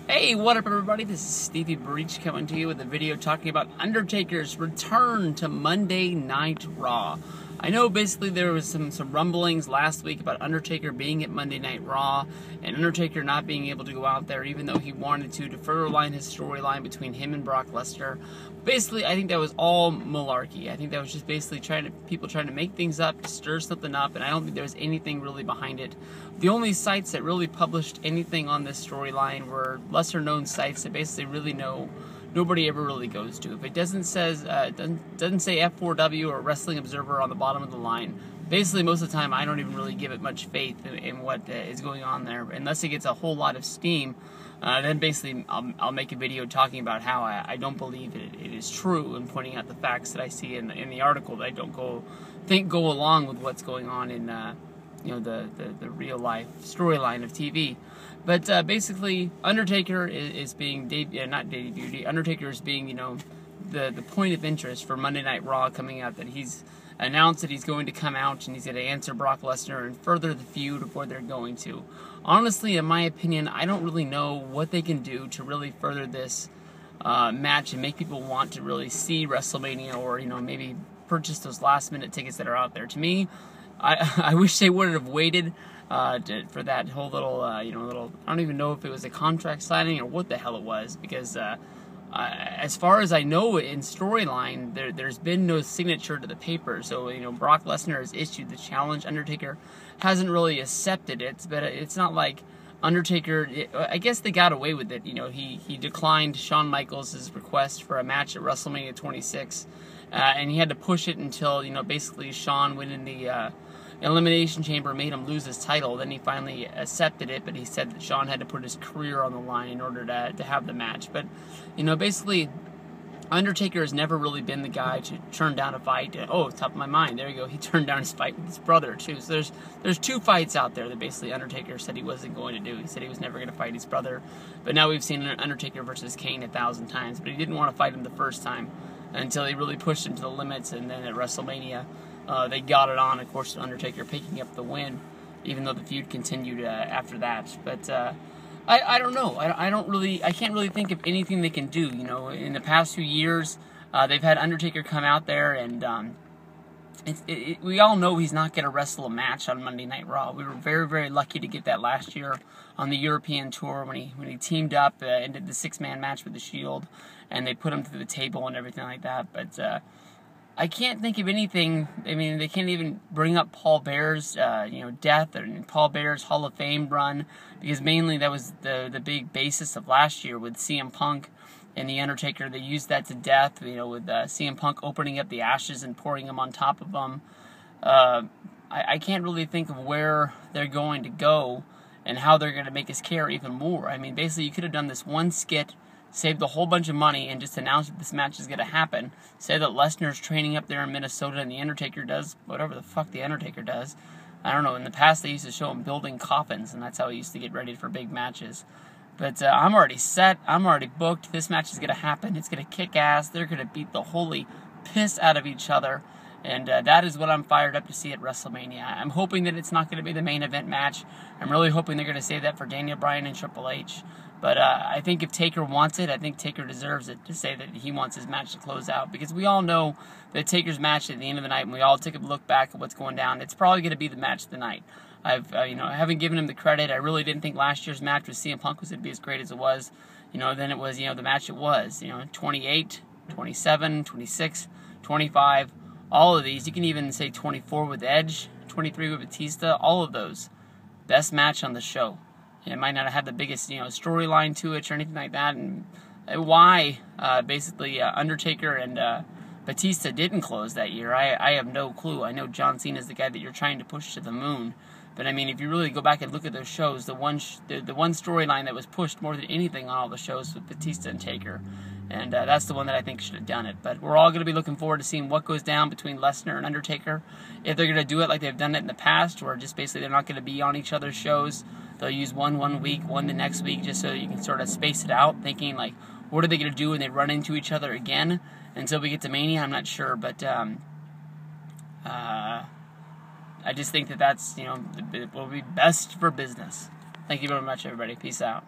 Hey, what up everybody? This is Stevie Breach coming to you with a video talking about Undertaker's return to Monday Night Raw. I know basically there was some rumblings last week about Undertaker being at Monday Night Raw and Undertaker not being able to go out there even though he wanted to further line his storyline between him and Brock Lesnar. Basically, I think that was all malarkey. I think that was just basically people trying to make things up, stir something up, and I don't think there was anything really behind it. The only sites that really published anything on this storyline were lesser-known sites that basically really nobody ever really goes to. If it doesn't say F4W or Wrestling Observer on the bottom of the line, basically most of the time I don't even really give it much faith in what is going on there, unless it gets a whole lot of steam. Then basically I'll make a video talking about how I don't believe it is true and pointing out the facts that I see in the article that I don't think go along with what's going on in the real life storyline of TV. But basically Undertaker is being Undertaker is being the point of interest for Monday Night Raw coming out, that he's announced that he's going to come out and he's going to answer Brock Lesnar and further the feud of where they're going to. Honestly, in my opinion, I don't really know what they can do to really further this match and make people want to really see WrestleMania, or maybe purchase those last minute tickets that are out there. To me, I wish they would have waited for that whole little I don't even know if it was a contract signing or what the hell it was, because as far as I know in storyline, there's been no signature to the paper. So Brock Lesnar has issued the challenge. Undertaker hasn't really accepted it, but it's not like Undertaker, I guess they got away with it. He declined Shawn Michaels' request for a match at WrestleMania 26, and he had to push it until basically Shawn went in the Elimination Chamber, made him lose his title. Then he finally accepted it, but he said that Shawn had to put his career on the line in order to have the match. But basically Undertaker has never really been the guy to turn down a fight. Oh, top of my mind, there you go. He turned down his fight with his brother too. So there's two fights out there that basically Undertaker said he wasn't going to do. He said he was never going to fight his brother. But now we've seen Undertaker versus Kane 1,000 times. But he didn't want to fight him the first time until he really pushed him to the limits, and then at WrestleMania they got it on. Of course, Undertaker picking up the win, even though the feud continued after that. But I don't know. I can't really think of anything they can do. In the past few years, they've had Undertaker come out there, and we all know he's not going to wrestle a match on Monday Night Raw. We were very, very lucky to get that last year on the European tour when he teamed up and did the 6-man match with the Shield, and they put him through the table and everything like that. But I can't think of anything. I mean, they can't even bring up Paul Bear's, death, or Paul Bear's Hall of Fame run, because mainly that was the big basis of last year with CM Punk and The Undertaker. They used that to death, with CM Punk opening up the ashes and pouring them on top of them. I can't really think of where they're going to go and how they're going to make us care even more. I mean, basically, you could have done this one skit, saved a whole bunch of money, and just announced that this match is going to happen. Say that Lesnar's training up there in Minnesota and The Undertaker does whatever the fuck The Undertaker does. I don't know, in the past they used to show him building coffins, and that's how he used to get ready for big matches. But I'm already set, I'm already booked, this match is going to happen, it's going to kick ass, they're going to beat the holy piss out of each other, and that is what I'm fired up to see at WrestleMania. I'm hoping that it's not going to be the main event match. I'm really hoping they're going to save that for Daniel Bryan and Triple H. But I think if Taker wants it, I think Taker deserves it to say that he wants his match to close out. Because we all know that Taker's match at the end of the night, when we all take a look back at what's going down, it's probably going to be the match of the night. I haven't given him the credit. I really didn't think last year's match with CM Punk was going to be as great as it was. Then it was, the match it was. 28, 27, 26, 25, all of these. You can even say 24 with Edge, 23 with Batista, all of those. Best match on the show. It might not have had the biggest, storyline to it or anything like that, and why basically Undertaker and Batista didn't close that year, I have no clue. I know John Cena is the guy that you're trying to push to the moon, but I mean, if you really go back and look at those shows, the one storyline that was pushed more than anything on all the shows was Batista and Taker, and that's the one that I think should have done it. But we're all going to be looking forward to seeing what goes down between Lesnar and Undertaker, if they're going to do it like they've done it in the past, or just basically they're not going to be on each other's shows. They'll use one week, one the next week, just so you can sort of space it out, thinking, like, what are they going to do when they run into each other again until we get to Mania? I'm not sure, but I just think that's, it will be best for business. Thank you very much, everybody. Peace out.